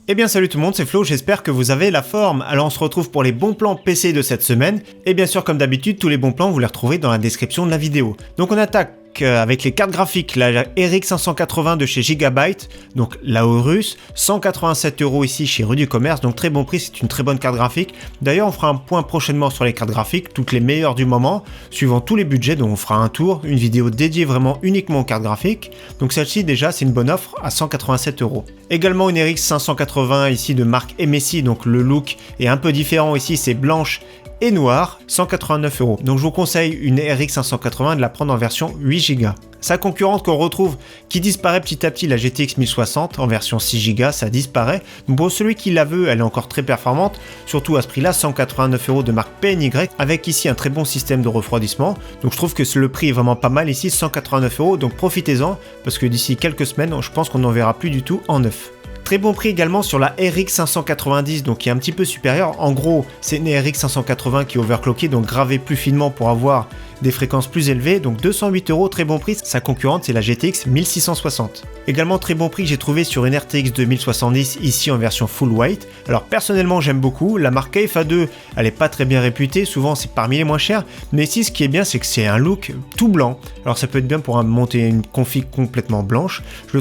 Eh bien salut tout le monde, c'est Flo, j'espère que vous avez la forme. Alors on se retrouve pour les bons plans PC de cette semaine. Et bien sûr comme d'habitude, tous les bons plans vous les retrouvez dans la description de la vidéo. Donc on attaque avec les cartes graphiques, la RX 580 de chez Gigabyte, donc la Aorus, 187€ ici chez Rue du Commerce, donc très bon prix, c'est une très bonne carte graphique. D'ailleurs on fera un point prochainement sur les cartes graphiques, toutes les meilleures du moment, suivant tous les budgets, donc on fera un tour, une vidéo dédiée vraiment uniquement aux cartes graphiques. Donc celle-ci déjà c'est une bonne offre à 187€. Également une RX 580 ici de marque MSI, donc le look est un peu différent ici, c'est blanche et noir, 189€. Donc je vous conseille une RX 580 de la prendre en version 8Go. Sa concurrente qu'on retrouve qui disparaît petit à petit, la GTX 1060 en version 6Go, ça disparaît. Donc pour celui qui la veut, elle est encore très performante, surtout à ce prix-là, 189€ de marque PNY, avec ici un très bon système de refroidissement. Donc je trouve que le prix est vraiment pas mal ici, 189€, donc profitez-en, parce que d'ici quelques semaines, je pense qu'on n'en verra plus du tout en neuf. Très bon prix également sur la RX 590, donc qui est un petit peu supérieure. En gros, c'est une RX 580 qui est overclockée, donc gravée plus finement pour avoir des fréquences plus élevées. Donc 208€, très bon prix. Sa concurrente, c'est la GTX 1660. Également très bon prix que j'ai trouvé sur une RTX 2070 ici en version full white. Alors personnellement, j'aime beaucoup. La marque KFA2, elle est pas très bien réputée. Souvent, c'est parmi les moins chers. Mais ici, ce qui est bien, c'est que c'est un look tout blanc. Alors ça peut être bien pour monter une config complètement blanche. Je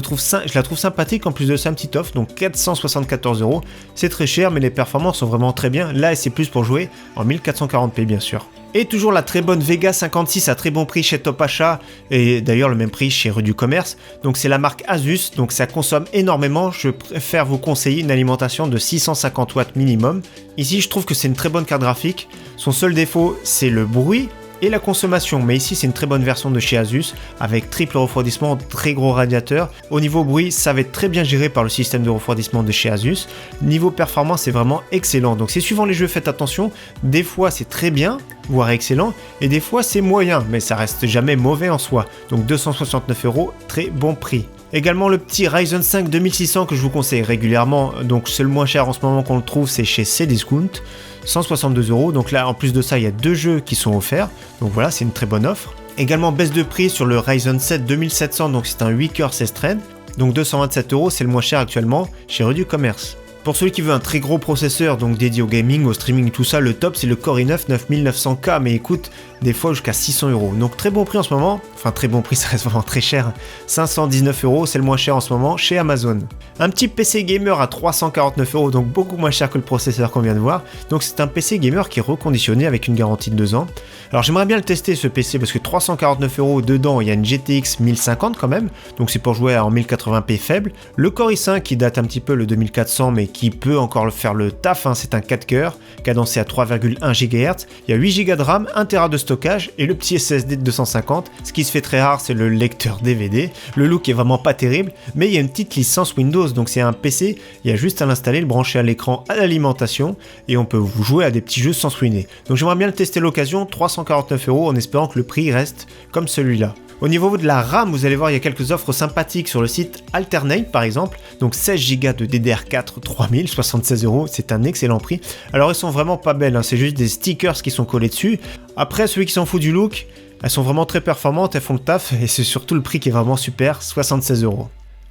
la trouve sympathique. En plus de ça, un petit offre. Donc 474€, c'est très cher mais les performances sont vraiment très bien. Là c'est plus pour jouer en 1440p bien sûr. Et toujours la très bonne Vega 56 à très bon prix chez Top Achat et d'ailleurs le même prix chez Rue du Commerce. Donc c'est la marque Asus, donc ça consomme énormément. Je préfère vous conseiller une alimentation de 650 watts minimum. Ici je trouve que c'est une très bonne carte graphique. Son seul défaut c'est le bruit et la consommation, mais ici c'est une très bonne version de chez Asus avec triple refroidissement, très gros radiateur. Au niveau bruit, ça va être très bien géré par le système de refroidissement de chez Asus. Niveau performance, c'est vraiment excellent. Donc c'est suivant les jeux, faites attention. Des fois c'est très bien, voire excellent, et des fois c'est moyen, mais ça reste jamais mauvais en soi. Donc 269€, très bon prix. Également le petit Ryzen 5 2600 que je vous conseille régulièrement, donc c'est le moins cher en ce moment qu'on le trouve, c'est chez Cdiscount, 162€. Donc là en plus de ça il y a deux jeux qui sont offerts, donc voilà c'est une très bonne offre. Également baisse de prix sur le Ryzen 7 2700, donc c'est un 8 coeurs 16 threads, donc 227€, c'est le moins cher actuellement chez Rue du Commerce. Pour celui qui veut un très gros processeur, donc dédié au gaming, au streaming, tout ça, le top c'est le Core i9 9900K, mais écoute, des fois jusqu'à 600€. Donc très bon prix en ce moment, enfin très bon prix, ça reste vraiment très cher, 519€, c'est le moins cher en ce moment chez Amazon. Un petit PC gamer à 349€, donc beaucoup moins cher que le processeur qu'on vient de voir. Donc c'est un PC gamer qui est reconditionné avec une garantie de 2 ans. Alors j'aimerais bien le tester ce PC parce que 349€ dedans, il y a une GTX 1050 quand même, donc c'est pour jouer en 1080p faible. Le Core i5 qui date un petit peu le 2400 mais qui peut encore faire le taf, c'est un 4 coeurs, cadencé à 3,1 GHz, il y a 8Go de RAM, 1TB de stockage et le petit SSD de 250. Ce qui se fait très rare, c'est le lecteur DVD. Le look est vraiment pas terrible, mais il y a une petite licence Windows, donc c'est un PC, il y a juste à l'installer, le brancher à l'écran, à l'alimentation, et on peut vous jouer à des petits jeux sans se ruiner. Donc j'aimerais bien le tester l'occasion, 349€ en espérant que le prix reste comme celui-là. Au niveau de la RAM, vous allez voir, il y a quelques offres sympathiques sur le site Alternate par exemple. Donc 16Go de DDR4 3000, 76€, c'est un excellent prix. Alors elles sont vraiment pas belles, c'est juste des stickers qui sont collés dessus. Après, celui qui s'en fout du look, elles sont vraiment très performantes, elles font le taf et c'est surtout le prix qui est vraiment super, 76€.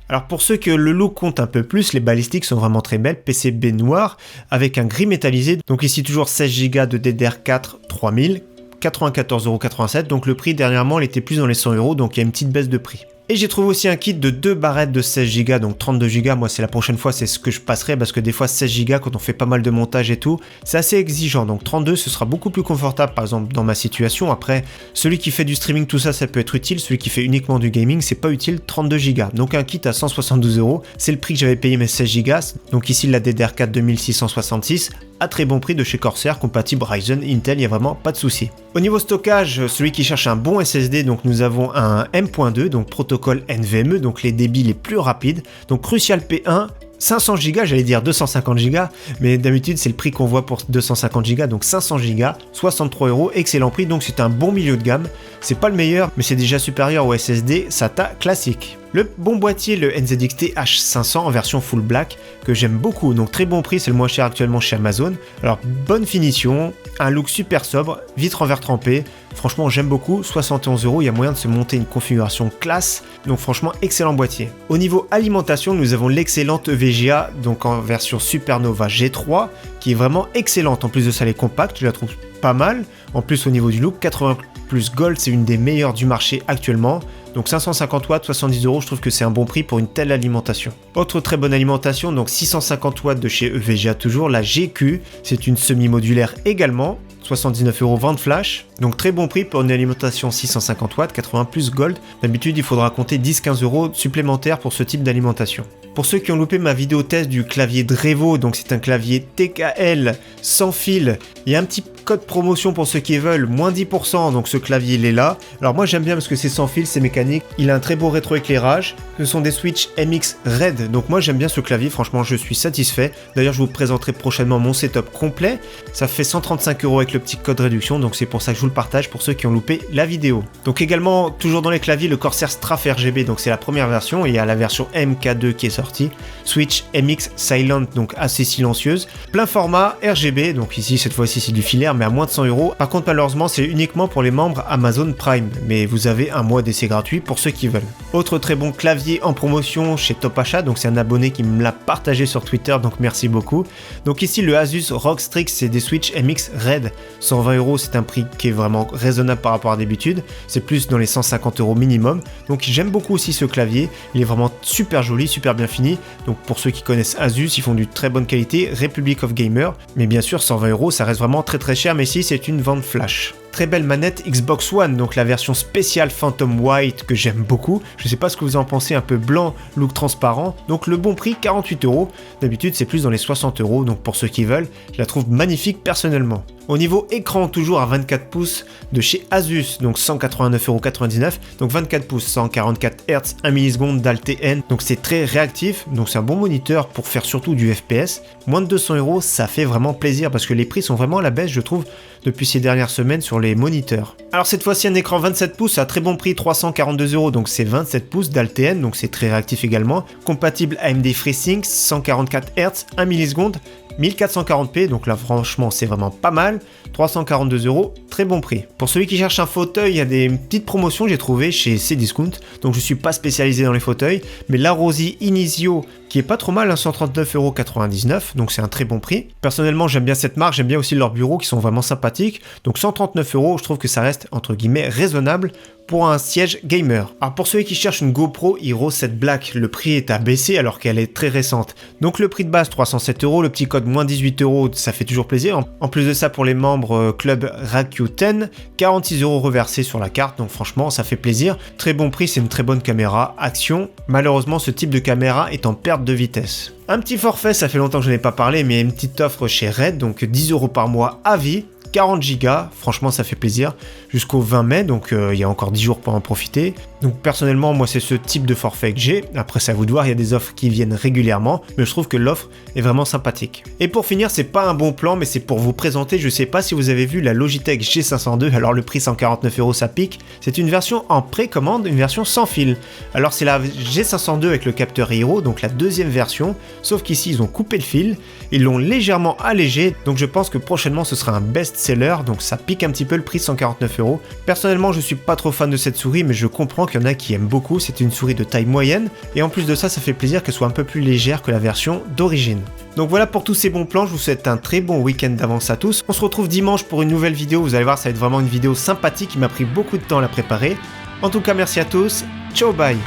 Alors pour ceux que le look compte un peu plus, les balistiques sont vraiment très belles, PCB noir avec un gris métallisé. Donc ici toujours 16Go de DDR4 3000. 94,87€, donc le prix dernièrement il était plus dans les 100€, donc il y a une petite baisse de prix. Et j'ai trouvé aussi un kit de 2 barrettes de 16Go, donc 32Go, moi c'est la prochaine fois, c'est ce que je passerai, parce que des fois 16Go, quand on fait pas mal de montage et tout, c'est assez exigeant, donc 32 ce sera beaucoup plus confortable par exemple dans ma situation. Après, celui qui fait du streaming, tout ça, ça peut être utile, celui qui fait uniquement du gaming, c'est pas utile, 32Go. Donc un kit à 172€, c'est le prix que j'avais payé mes 16Go, donc ici la DDR4 2666, à très bon prix de chez Corsair, compatible Ryzen, Intel, il n'y a vraiment pas de souci. Au niveau stockage, celui qui cherche un bon SSD, donc nous avons un M.2, donc protocole NVMe, donc les débits les plus rapides, donc Crucial P1, 500Go, j'allais dire 250Go, mais d'habitude c'est le prix qu'on voit pour 250Go, donc 500Go, 63€, excellent prix, donc c'est un bon milieu de gamme. C'est pas le meilleur, mais c'est déjà supérieur au SSD SATA classique. Le bon boîtier, le NZXT H500 en version full black, que j'aime beaucoup, donc très bon prix, c'est le moins cher actuellement chez Amazon. Alors bonne finition, un look super sobre, vitre en verre trempé, franchement j'aime beaucoup, 71 €, il y a moyen de se monter une configuration classe, donc franchement excellent boîtier. Au niveau alimentation, nous avons l'excellente EVGA, donc en version Supernova G3, qui est vraiment excellente, en plus de ça elle est compacte, je la trouve pas mal, en plus au niveau du look, 80 plus Gold, c'est une des meilleures du marché actuellement. Donc 550 watts, 70 €, je trouve que c'est un bon prix pour une telle alimentation. Autre très bonne alimentation, donc 650 watts de chez EVGA toujours, la GQ, c'est une semi-modulaire également, 79 € vente flash, donc très bon prix pour une alimentation 650 watts, 80 plus Gold. D'habitude, il faudra compter 10-15 € supplémentaires pour ce type d'alimentation. Pour ceux qui ont loupé ma vidéo test du clavier Drevo, donc c'est un clavier TKL sans fil, il y a un petit code promotion pour ceux qui veulent, moins 10%, donc ce clavier il est là. Alors moi j'aime bien parce que c'est sans fil, c'est mécanique, il a un très beau rétroéclairage, ce sont des switches MX Red, donc moi j'aime bien ce clavier, franchement je suis satisfait. D'ailleurs je vous présenterai prochainement mon setup complet, ça fait 135 € avec le petit code réduction, donc c'est pour ça que je vous le partage pour ceux qui ont loupé la vidéo. Donc également, toujours dans les claviers, le Corsair Strafe RGB, donc c'est la première version, et il y a la version MK2 qui est sortie, Switch MX Silent, donc assez silencieuse, plein format RGB, donc ici cette fois-ci c'est du filaire, mais à moins de 100 €. Par contre malheureusement c'est uniquement pour les membres Amazon Prime, mais vous avez un mois d'essai gratuit pour ceux qui veulent. Autre très bon clavier en promotion chez Top Achat, donc c'est un abonné qui me l'a partagé sur Twitter, donc merci beaucoup. Donc ici le Asus ROG Strix, c'est des Switch MX Red, 120 €, c'est un prix qui est vraiment raisonnable par rapport à d'habitude, c'est plus dans les 150 € minimum, donc j'aime beaucoup aussi ce clavier, il est vraiment super joli, super bien fini, donc pour ceux qui connaissent Asus, ils font du très bonne qualité, Republic of Gamer, mais bien sûr 120 €, ça reste vraiment très très cher, mais ici c'est une vente flash. Très belle manette Xbox One, donc la version spéciale Phantom White que j'aime beaucoup. Je sais pas ce que vous en pensez, un peu blanc, look transparent. Donc le bon prix, 48 €. D'habitude c'est plus dans les 60 €, donc pour ceux qui veulent, je la trouve magnifique personnellement. Au niveau écran, toujours à 24 pouces de chez Asus, donc 189,99 €, donc 24 pouces, 144 Hz, 1 milliseconde d'ALTN, donc c'est très réactif, donc c'est un bon moniteur pour faire surtout du FPS. Moins de 200 €, ça fait vraiment plaisir parce que les prix sont vraiment à la baisse, je trouve, depuis ces dernières semaines sur les moniteurs. Alors cette fois-ci un écran 27 pouces à très bon prix, 342 €, donc c'est 27 pouces d'ALTN, donc c'est très réactif également, compatible AMD FreeSync, 144 Hz, 1 milliseconde, 1440p, donc là franchement c'est vraiment pas mal, 342 €, très bon prix. Pour celui qui cherche un fauteuil, il y a des petites promotions que j'ai trouvées chez Cdiscount, donc je suis pas spécialisé dans les fauteuils, mais la Rosie Inizio qui est pas trop mal, 139,99 €, donc c'est un très bon prix. Personnellement j'aime bien cette marque, j'aime bien aussi leurs bureaux qui sont vraiment sympathiques, donc 139 €, je trouve que ça reste entre guillemets raisonnable pour un siège gamer. Alors pour ceux qui cherchent une GoPro Hero 7 Black, le prix est à baisser alors qu'elle est très récente. Donc le prix de base 307 €, le petit code moins 18 €, ça fait toujours plaisir. En plus de ça, pour les membres club Rakuten, 46 € reversés sur la carte, donc franchement ça fait plaisir. Très bon prix, c'est une très bonne caméra action. Malheureusement ce type de caméra est en perte de vitesse. Un petit forfait, ça fait longtemps que je n'en ai pas parlé, mais une petite offre chez Red, donc 10 € par mois à vie. 40 Go, franchement ça fait plaisir, jusqu'au 20 mai, donc il y a encore 10 jours pour en profiter. Donc personnellement moi c'est ce type de forfait que j'ai, après c'est à vous de voir, il y a des offres qui viennent régulièrement, mais je trouve que l'offre est vraiment sympathique. Et pour finir, c'est pas un bon plan, mais c'est pour vous présenter, je sais pas si vous avez vu la Logitech G502, alors le prix 149 € ça pique, c'est une version en précommande, une version sans fil. Alors c'est la G502 avec le capteur Hero, donc la deuxième version, sauf qu'ici ils ont coupé le fil, ils l'ont légèrement allégé, donc je pense que prochainement ce sera un best-seller, donc ça pique un petit peu le prix 149 €. Personnellement je suis pas trop fan de cette souris, mais je comprends qu'il y en a qui aiment beaucoup, c'est une souris de taille moyenne, et en plus de ça, ça fait plaisir qu'elle soit un peu plus légère que la version d'origine. Donc voilà pour tous ces bons plans, je vous souhaite un très bon week-end d'avance à tous. On se retrouve dimanche pour une nouvelle vidéo, vous allez voir ça va être vraiment une vidéo sympathique qui m'a pris beaucoup de temps à la préparer. En tout cas merci à tous, ciao bye.